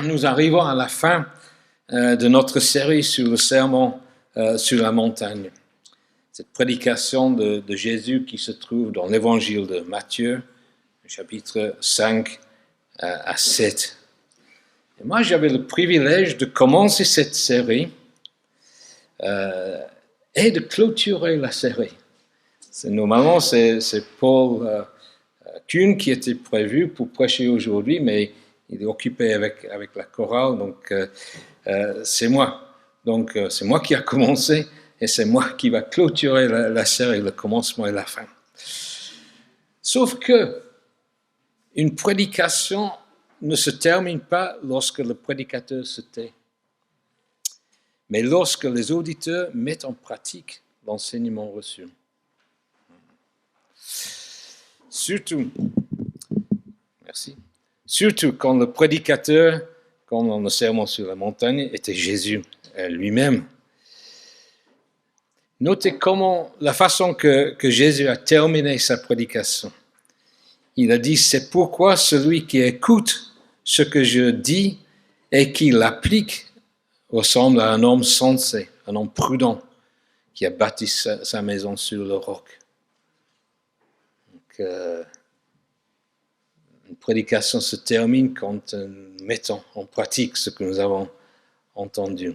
nous arrivons à la fin de notre série sur le sermon sur la montagne. Cette prédication de Jésus qui se trouve dans l'évangile de Matthieu, chapitre 5 à 7. Et moi, j'avais le privilège de commencer cette série et de clôturer la série. Normalement, c'est Paul Kuhn qui était prévu pour prêcher aujourd'hui, mais il est occupé avec la chorale, donc c'est moi. Donc c'est moi qui a commencé et c'est moi qui va clôturer la série, le commencement et la fin. Sauf que une prédication ne se termine pas lorsque le prédicateur se tait, mais lorsque les auditeurs mettent en pratique l'enseignement reçu. Surtout quand le prédicateur, comme dans le sermon sur la montagne, était Jésus lui-même. Notez la façon que Jésus a terminé sa prédication. Il a dit, c'est pourquoi celui qui écoute ce que je dis et qui l'applique ressemble à un homme sensé, un homme prudent qui a bâti sa maison sur le roc. Donc, une prédication se termine quand nous mettons en pratique ce que nous avons entendu.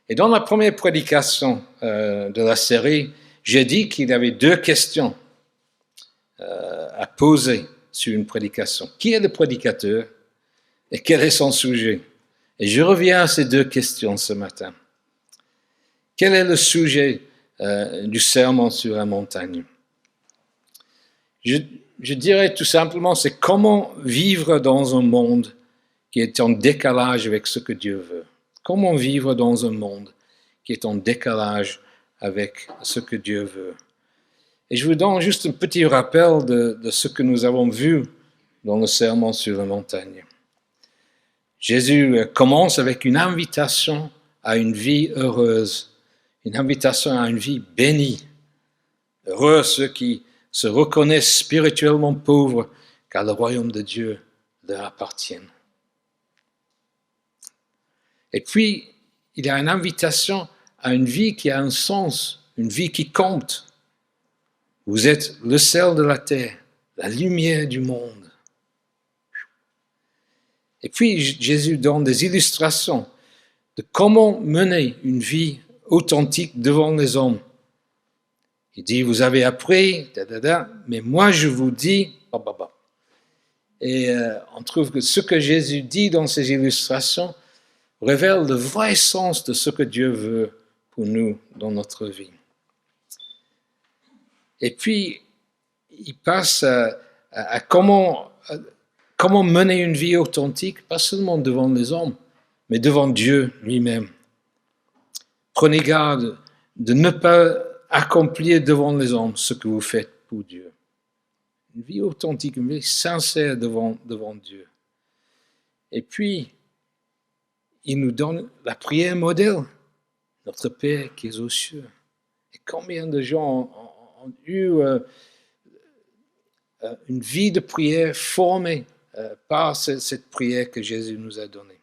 Et dans la première prédication de la série, j'ai dit qu'il y avait 2 questions à poser sur une prédication. Qui est le prédicateur et quel est son sujet? Et je reviens à ces 2 questions ce matin. Quel est le sujet du sermon sur la montagne? Je dirais tout simplement, c'est comment vivre dans un monde qui est en décalage avec ce que Dieu veut. Comment vivre dans un monde qui est en décalage avec ce que Dieu veut. Et je vous donne juste un petit rappel de ce que nous avons vu dans le sermon sur la montagne. Jésus commence avec une invitation à une vie heureuse, une invitation à une vie bénie. Heureux ceux qui se reconnaissent spirituellement pauvres, car le royaume de Dieu leur appartient. Et puis, il y a une invitation à une vie qui a un sens, une vie qui compte. Vous êtes le sel de la terre, la lumière du monde. Et puis, Jésus donne des illustrations de comment mener une vie authentique devant les hommes. Il dit, vous avez appris, mais moi je vous dis, Et on trouve que ce que Jésus dit dans ces illustrations révèle le vrai sens de ce que Dieu veut pour nous dans notre vie. Et puis, il passe à comment mener une vie authentique, pas seulement devant les hommes, mais devant Dieu lui-même. Prenez garde de ne pas accomplir devant les hommes ce que vous faites pour Dieu. Une vie authentique, une vie sincère devant Dieu. Et puis, il nous donne la prière modèle, notre Père qui est aux cieux. Et combien de gens ont eu une vie de prière formée par cette prière que Jésus nous a donnée.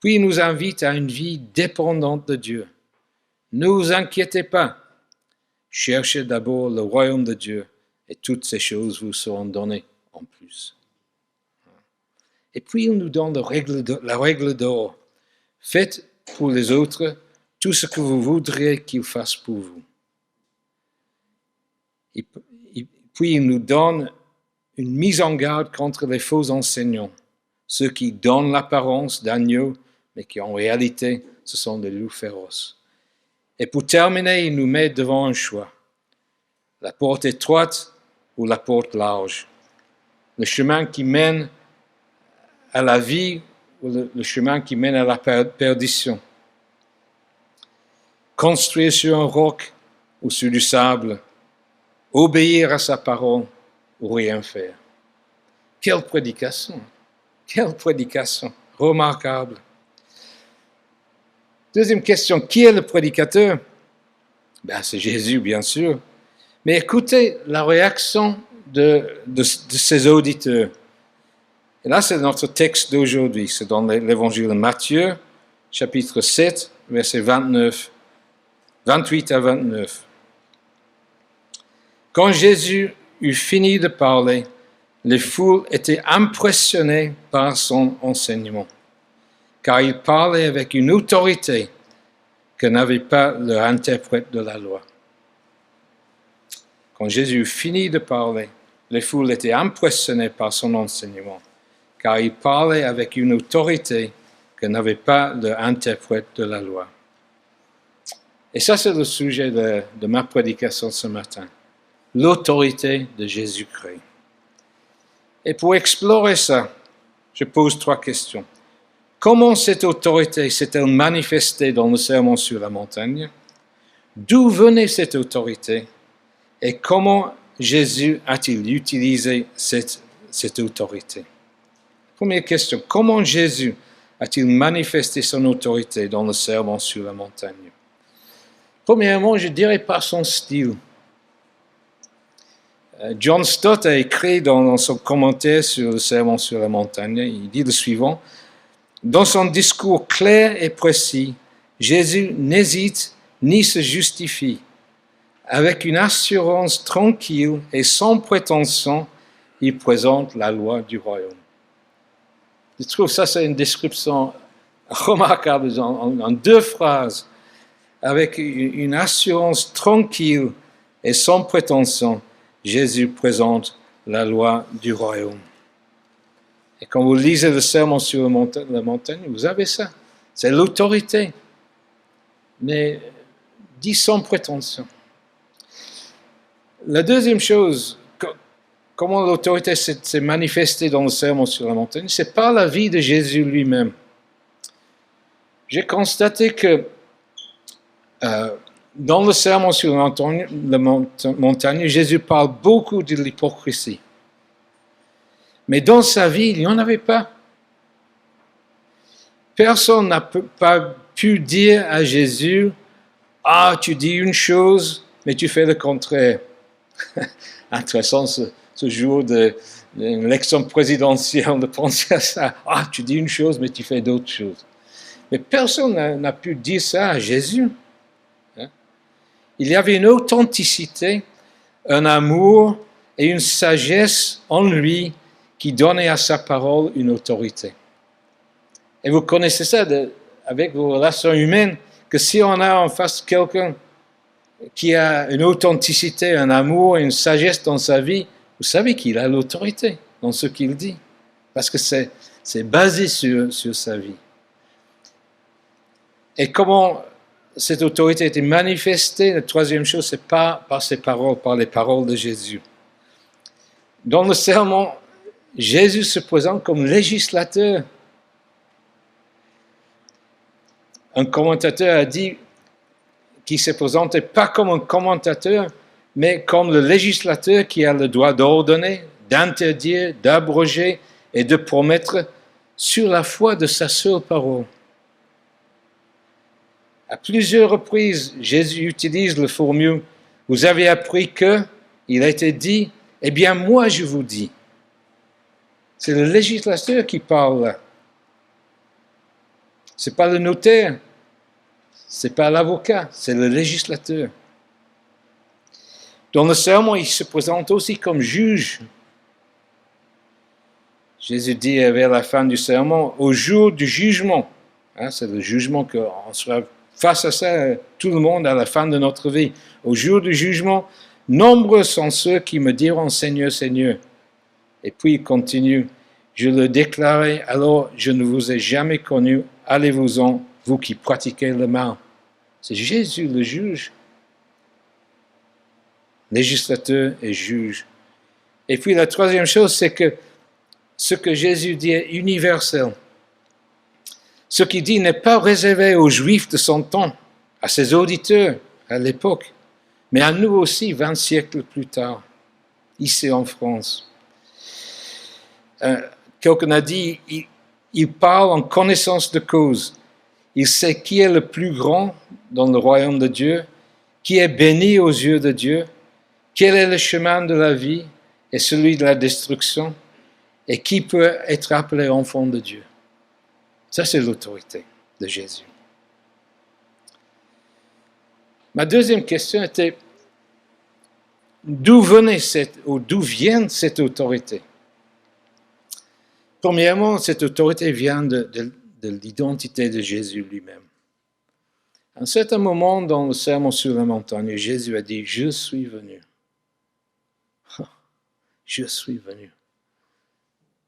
Puis il nous invite à une vie dépendante de Dieu. Ne vous inquiétez pas. Cherchez d'abord le royaume de Dieu et toutes ces choses vous seront données en plus. Et puis il nous donne la règle d'or. Faites pour les autres tout ce que vous voudriez qu'ils fassent pour vous. Et puis il nous donne une mise en garde contre les faux enseignants, ceux qui donnent l'apparence d'agneaux, mais qui en réalité, ce sont des loups féroces. Et pour terminer, il nous met devant un choix. La porte étroite ou la porte large. Le chemin qui mène à la vie ou le chemin qui mène à la perdition. Construire sur un roc ou sur du sable. Obéir à sa parole ou rien faire. Quelle prédication! Quelle prédication! Remarquable. Deuxième question, qui est le prédicateur? C'est Jésus, bien sûr. Mais écoutez la réaction de ses auditeurs. Et là, c'est notre texte d'aujourd'hui. C'est dans l'évangile de Matthieu, chapitre 7, versets 28 à 29. Quand Jésus eut fini de parler, les foules étaient impressionnées par son enseignement, car il parlait avec une autorité que n'avait pas leur interprète de la loi. Quand Jésus eut fini de parler, les foules étaient impressionnées par son enseignement, car il parlait avec une autorité que n'avait pas leur interprète de la loi. Et ça, c'est le sujet de ma prédication ce matin. L'autorité de Jésus-Christ. Et pour explorer ça, je pose 3 questions. Comment cette autorité s'est-elle manifestée dans le sermon sur la montagne? D'où venait cette autorité? Et comment Jésus a-t-il utilisé cette autorité? Première question, comment Jésus a-t-il manifesté son autorité dans le sermon sur la montagne? Premièrement, je dirais par son style. John Stott a écrit dans son commentaire sur le sermon sur la montagne, il dit le suivant: dans son discours clair et précis, Jésus n'hésite ni se justifie. Avec une assurance tranquille et sans prétention, il présente la loi du royaume. Je trouve ça, c'est une description remarquable en 2 phrases. Avec une assurance tranquille et sans prétention, Jésus présente la loi du royaume. Et quand vous lisez le sermon sur la montagne, vous avez ça. C'est l'autorité, mais dit sans prétention. La deuxième chose, comment l'autorité s'est manifestée dans le sermon sur la montagne, c'est par la vie de Jésus lui-même. J'ai constaté que dans le sermon sur la montagne, Jésus parle beaucoup de l'hypocrisie. Mais dans sa vie, il n'y en avait pas. Personne n'a pas pu dire à Jésus: « Ah, tu dis une chose, mais tu fais le contraire. » Intéressant ce jour de l'élection présidentielle de penser à ça. « Ah, tu dis une chose, mais tu fais d'autres choses. » Mais personne n'a pu dire ça à Jésus. Il y avait une authenticité, un amour et une sagesse en lui qui donnait à sa parole une autorité. Et vous connaissez ça avec vos relations humaines, que si on a en face quelqu'un qui a une authenticité, un amour, une sagesse dans sa vie, vous savez qu'il a l'autorité dans ce qu'il dit, parce que c'est basé sur sa vie. Et comment cette autorité a été manifestée, la troisième chose, c'est pas par ses paroles, par les paroles de Jésus. Dans le sermon, Jésus se présente comme législateur. Un commentateur a dit qu'il ne se présentait pas comme un commentateur, mais comme le législateur qui a le droit d'ordonner, d'interdire, d'abroger et de promettre sur la foi de sa seule parole. À plusieurs reprises, Jésus utilise le formule « Vous avez appris que », il a été dit « Eh bien, moi je vous dis ». C'est le législateur qui parle là. Ce n'est pas le notaire, ce n'est pas l'avocat, c'est le législateur. Dans le sermon, il se présente aussi comme juge. Jésus dit vers la fin du sermon, au jour du jugement, c'est le jugement qu'on sera face à ça, tout le monde à la fin de notre vie. Au jour du jugement, nombreux sont ceux qui me diront Seigneur, Seigneur. Et puis il continue, je le déclarais, alors je ne vous ai jamais connu, allez-vous-en, vous qui pratiquez le mal. C'est Jésus le juge, législateur et juge. Et puis la troisième chose, c'est que ce que Jésus dit est universel. Ce qu'il dit n'est pas réservé aux Juifs de son temps, à ses auditeurs à l'époque, mais à nous aussi 20 siècles plus tard, ici en France. Quelqu'un a dit, il parle en connaissance de cause. Il sait qui est le plus grand dans le royaume de Dieu, qui est béni aux yeux de Dieu, quel est le chemin de la vie et celui de la destruction. et qui peut être appelé enfant de Dieu. Ça, c'est l'autorité de Jésus. Ma deuxième question était, d'où vient cette autorité? Premièrement, cette autorité vient de l'identité de Jésus lui-même. À un certain moment dans le sermon sur la montagne, Jésus a dit « Je suis venu ». Je suis venu.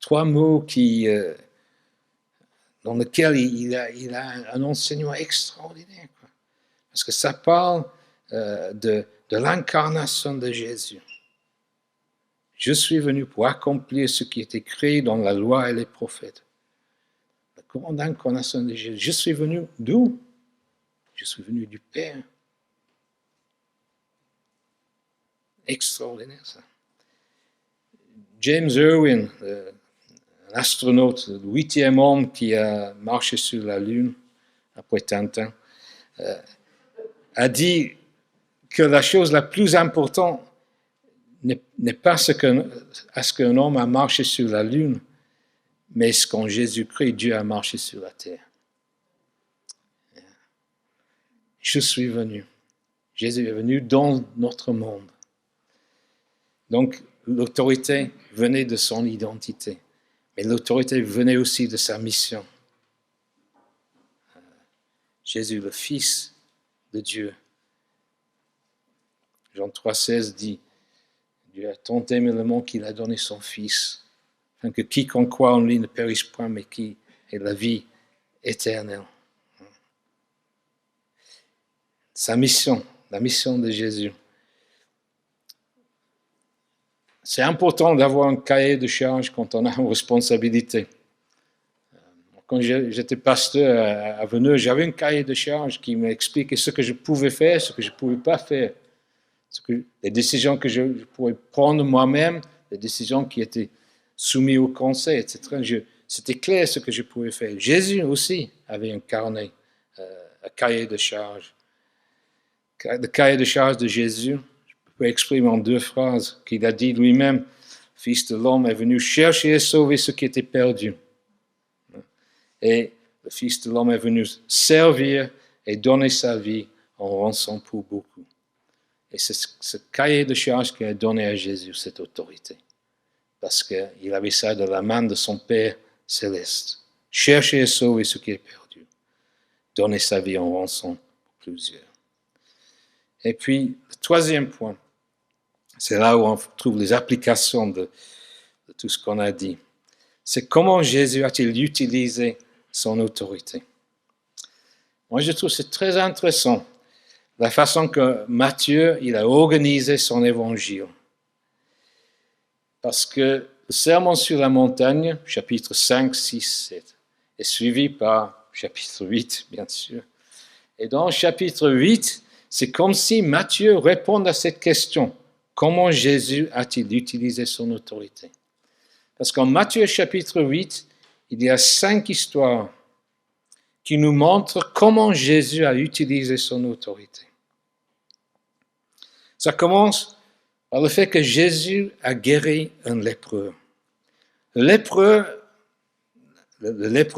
3 mots dans lesquels il a un enseignement extraordinaire. Parce que ça parle de l'incarnation de Jésus. Je suis venu pour accomplir ce qui est écrit dans la loi et les prophètes. La grande incarnation de Jésus. Je suis venu d'où? Je suis venu du Père. Extraordinaire ça. James Irwin, un astronaute, le 8e homme qui a marché sur la Lune après Tintin, a dit que la chose la plus importante n'est pas ce qu'un homme a marché sur la Lune, mais ce qu'en Jésus-Christ, Dieu a marché sur la terre. Je suis venu. Jésus est venu dans notre monde. Donc, l'autorité venait de son identité, mais l'autorité venait aussi de sa mission. Jésus, le Fils de Dieu. Jean 3,16 dit, Dieu a tant aimé le monde qu'il a donné son Fils, afin que quiconque croit en lui ne périsse point, mais qui ait la vie éternelle. Sa mission, la mission de Jésus. C'est important d'avoir un cahier de charge quand on a une responsabilité. Quand j'étais pasteur à Veneux, j'avais un cahier de charge qui m'expliquait ce que je pouvais faire, ce que je ne pouvais pas faire. Les décisions que je pouvais prendre moi-même, les décisions qui étaient soumises au conseil, etc. C'était clair ce que je pouvais faire. Jésus aussi avait un carnet, un cahier de charge. Le cahier de charge de Jésus, je peux exprimer en 2 phrases, qu'il a dit lui-même, Fils de l'homme est venu chercher et sauver ce qui était perdu. Et le Fils de l'homme est venu servir et donner sa vie en rançon pour beaucoup. Et c'est ce cahier de charge qu'il a donné à Jésus, cette autorité. Parce qu'il avait ça de la main de son Père céleste. Chercher et sauver ce qui est perdu. Donner sa vie en rançon pour plusieurs. Et puis, le 3e point, c'est là où on trouve les applications de tout ce qu'on a dit. C'est comment Jésus a-t-il utilisé son autorité. Moi, je trouve que c'est très intéressant la façon que Matthieu il a organisé son évangile. Parce que le sermon sur la montagne, chapitre 5, 6, 7, est suivi par chapitre 8, bien sûr. Et dans le chapitre 8, c'est comme si Matthieu répond à cette question. Comment Jésus a-t-il utilisé son autorité? Parce qu'en Matthieu chapitre 8, il y a 5 histoires qui nous montrent comment Jésus a utilisé son autorité. Ça commence par le fait que Jésus a guéri un lépreux. Le lépreux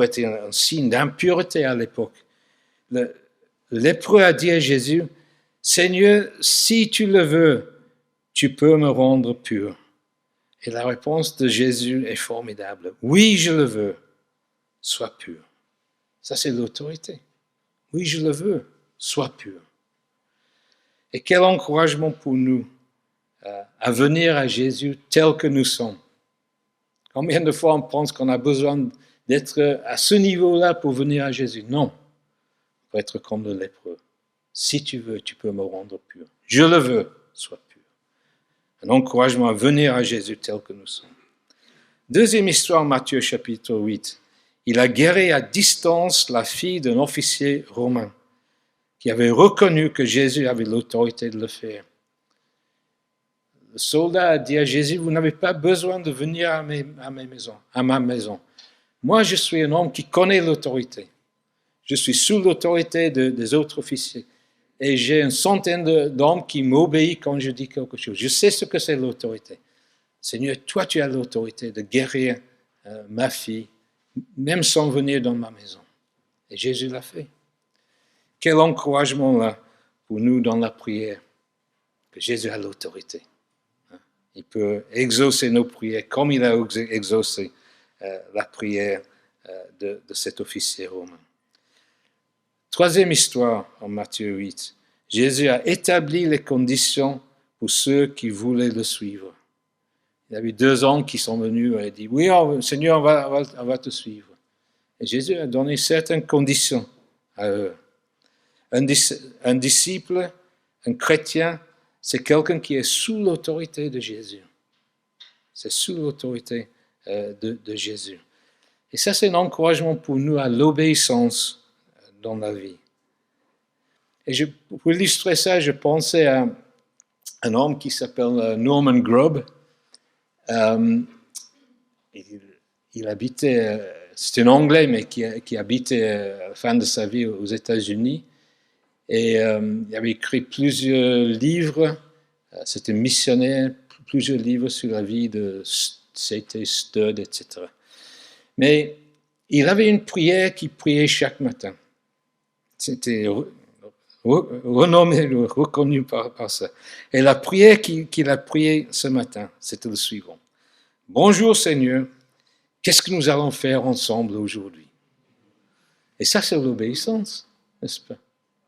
était un signe d'impureté à l'époque. Le lépreux a dit à Jésus, « Seigneur, si tu le veux, tu peux me rendre pur. » Et la réponse de Jésus est formidable. « Oui, je le veux, sois pur. » Ça, c'est l'autorité. « Oui, je le veux, sois pur. » Et quel encouragement pour nous à venir à Jésus tel que nous sommes. Combien de fois on pense qu'on a besoin d'être à ce niveau-là pour venir à Jésus? Non, pour être comme le lépreux. Si tu veux, tu peux me rendre pur. Je le veux, sois pur. Un encouragement à venir à Jésus tel que nous sommes. Deuxième histoire, Matthieu chapitre 8. Il a guéri à distance la fille d'un officier romain qui avait reconnu que Jésus avait l'autorité de le faire. Le soldat a dit à Jésus, vous n'avez pas besoin de venir à ma maison. Moi, je suis un homme qui connaît l'autorité. Je suis sous l'autorité des autres officiers. Et j'ai une centaine d'hommes qui m'obéissent quand je dis quelque chose. Je sais ce que c'est l'autorité. Seigneur, toi, tu as l'autorité de guérir ma fille, même sans venir dans ma maison. Et Jésus l'a fait. Quel encouragement là pour nous dans la prière, que Jésus a l'autorité. Il peut exaucer nos prières comme il a exaucé la prière de cet officier romain. Troisième histoire en Matthieu 8. Jésus a établi les conditions pour ceux qui voulaient le suivre. Il y avait 2 hommes qui sont venus et dit, oui, Seigneur, on va te suivre. Et Jésus a donné certaines conditions à eux. Un disciple, un chrétien, c'est quelqu'un qui est sous l'autorité de Jésus. C'est sous l'autorité de Jésus. Et ça, c'est un encouragement pour nous à l'obéissance dans la vie. Et pour illustrer ça, je pensais à un homme qui s'appelle Norman Grubb. Il habitait, c'était un Anglais, mais qui habitait à la fin de sa vie aux États-Unis. Et il avait écrit plusieurs livres. C'était missionnaire, plusieurs livres sur la vie de C.T. Studd, etc. Mais il avait une prière qu'il priait chaque matin. C'était renommé, reconnu par ça. Et la prière qu'il a priée ce matin, c'était le suivant. Bonjour Seigneur, qu'est-ce que nous allons faire ensemble aujourd'hui? Et ça, c'est l'obéissance, n'est-ce pas?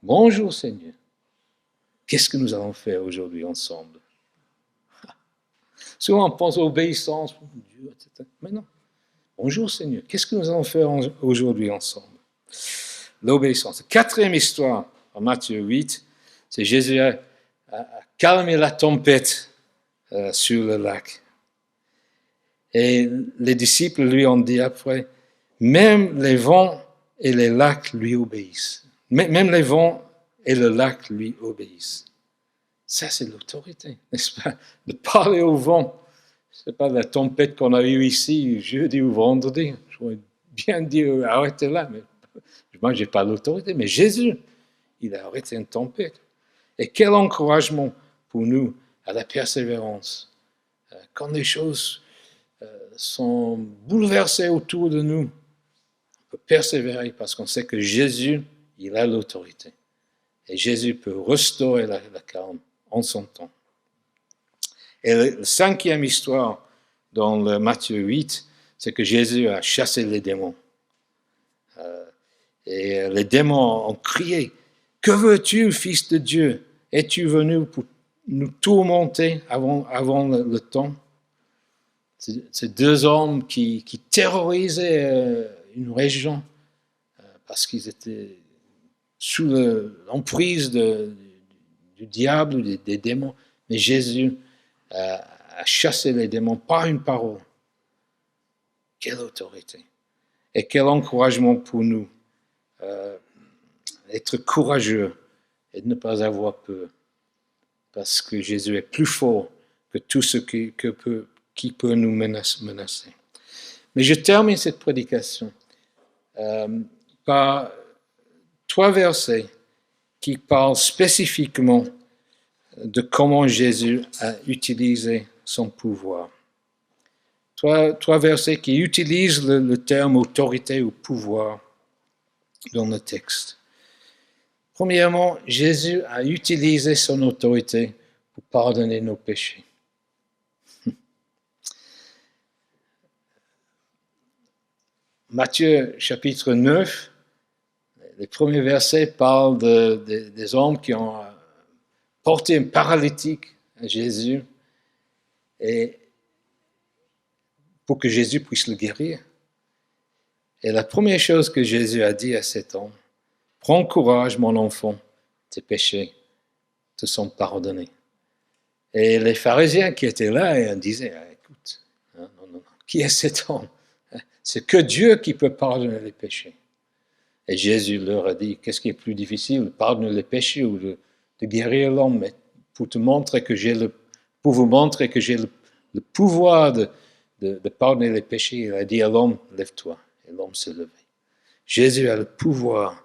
Bonjour Seigneur, qu'est-ce que nous allons faire aujourd'hui ensemble? Souvent on pense à l'obéissance, Dieu, etc. Mais non. Bonjour Seigneur, qu'est-ce que nous allons faire aujourd'hui ensemble? L'obéissance. Quatrième histoire en Matthieu 8, c'est Jésus a calmé la tempête sur le lac. Et les disciples lui ont dit après, même les vents et les lacs lui obéissent. Même les vents et le lac lui obéissent. Ça, c'est l'autorité, n'est-ce pas? De parler au vent. Ce n'est pas la tempête qu'on a eue ici jeudi ou vendredi. Je voudrais bien dire, arrêtez là, mais moi, je n'ai pas l'autorité. Mais Jésus, il a arrêté une tempête. Et quel encouragement pour nous à la persévérance. Quand les choses sont bouleversées autour de nous, on peut persévérer parce qu'on sait que Jésus, il a l'autorité. Et Jésus peut restaurer la calme en son temps. Et la 5e histoire dans le Matthieu 8, c'est que Jésus a chassé les démons. Et les démons ont crié, « Que veux-tu, Fils de Dieu? Es-tu venu pour nous tourmenter avant le temps ?» Ces 2 hommes qui terrorisaient une région parce qu'ils étaient sous l'emprise du diable, des démons. Mais Jésus a chassé les démons par une parole. Quelle autorité! Et quel encouragement pour nous. Être courageux et de ne pas avoir peur. Parce que Jésus est plus fort que tout ce qui peut nous menacer. Mais je termine cette prédication par 3 versets qui parlent spécifiquement de comment Jésus a utilisé son pouvoir. 3 versets qui utilisent le terme autorité ou pouvoir dans le texte. Premièrement, Jésus a utilisé son autorité pour pardonner nos péchés. Matthieu chapitre 9, les premiers versets parlent des hommes qui ont porté un paralytique à Jésus et pour que Jésus puisse le guérir. Et la première chose que Jésus a dit à cet homme, « Prends courage, mon enfant, tes péchés te sont pardonnés. » Et les pharisiens qui étaient là disaient, « Écoute, non, qui est cet homme? C'est que Dieu qui peut pardonner les péchés. » Et Jésus leur a dit, « Qu'est-ce qui est plus difficile, pardonner les péchés ou de guérir l'homme? Mais pour vous montrer que j'ai le pouvoir de pardonner les péchés, il a dit à l'homme, lève-toi. » Et l'homme s'est levé. Jésus a le pouvoir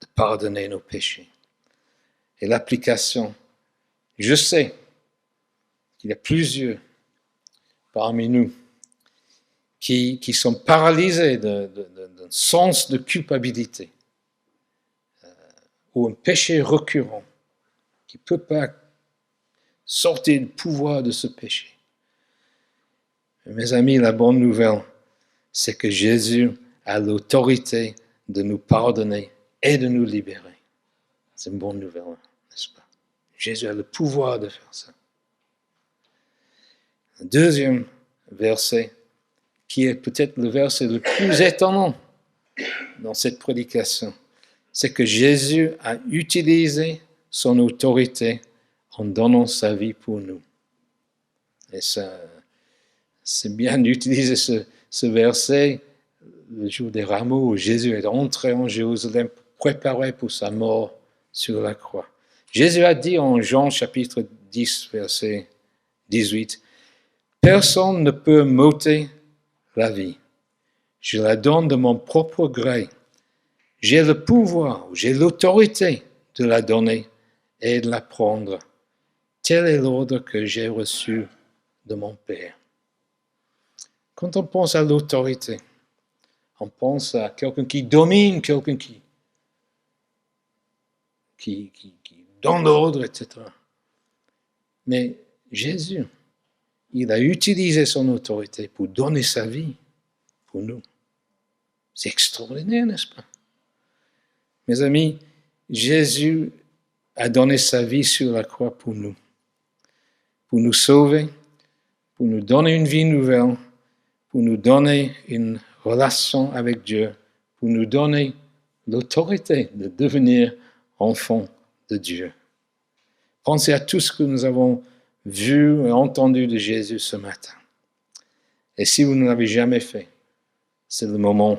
de pardonner nos péchés. Et l'application, je sais qu'il y a plusieurs parmi nous qui sont paralysés d'un sens de culpabilité ou un péché récurrent qui ne peut pas sortir du pouvoir de ce péché. Mes amis, la bonne nouvelle, c'est que Jésus a l'autorité de nous pardonner et de nous libérer. C'est une bonne nouvelle, n'est-ce pas? Jésus a le pouvoir de faire ça. Le deuxième verset, qui est peut-être le verset le plus étonnant dans cette prédication, c'est que Jésus a utilisé son autorité en donnant sa vie pour nous. Et ça, c'est bien d'utiliser ce verset le jour des rameaux où Jésus est entré en Jérusalem préparé pour sa mort sur la croix. Jésus a dit en Jean chapitre 10, verset 18, « Personne ne peut m'ôter la vie. Je la donne de mon propre gré. J'ai le pouvoir, j'ai l'autorité de la donner et de la prendre. Tel est l'ordre que j'ai reçu de mon Père. » Quand on pense à l'autorité, on pense à quelqu'un qui domine, quelqu'un qui donne l'ordre, etc. Mais Jésus, il a utilisé son autorité pour donner sa vie pour nous. C'est extraordinaire, n'est-ce pas? Mes amis, Jésus a donné sa vie sur la croix pour nous sauver, pour nous donner une vie nouvelle, pour nous donner une relation avec Dieu, pour nous donner l'autorité de devenir enfants de Dieu. Pensez à tout ce que nous avons vu et entendu de Jésus ce matin. Et si vous ne l'avez jamais fait, c'est le moment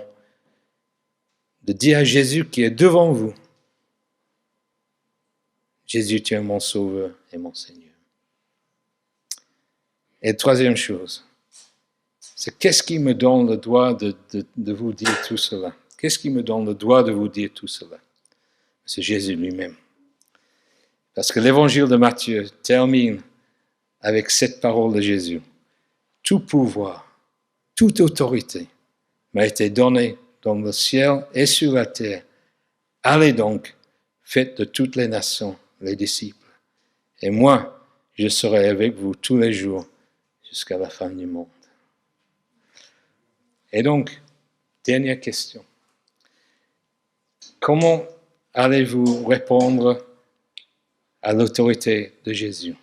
de dire à Jésus qui est devant vous, « Jésus, tu es mon sauveur et mon Seigneur. » Et troisième chose, c'est qu'est-ce qui me donne le droit de vous dire tout cela? Qu'est-ce qui me donne le droit de vous dire tout cela? C'est Jésus lui-même. Parce que l'évangile de Matthieu termine avec cette parole de Jésus. Tout pouvoir, toute autorité m'a été donnée dans le ciel et sur la terre. Allez donc, faites de toutes les nations les disciples. Et moi, je serai avec vous tous les jours jusqu'à la fin du monde. Et donc, dernière question. Comment allez-vous répondre à l'autorité de Jésus?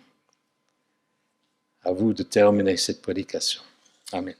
À vous de terminer cette prédication. Amen.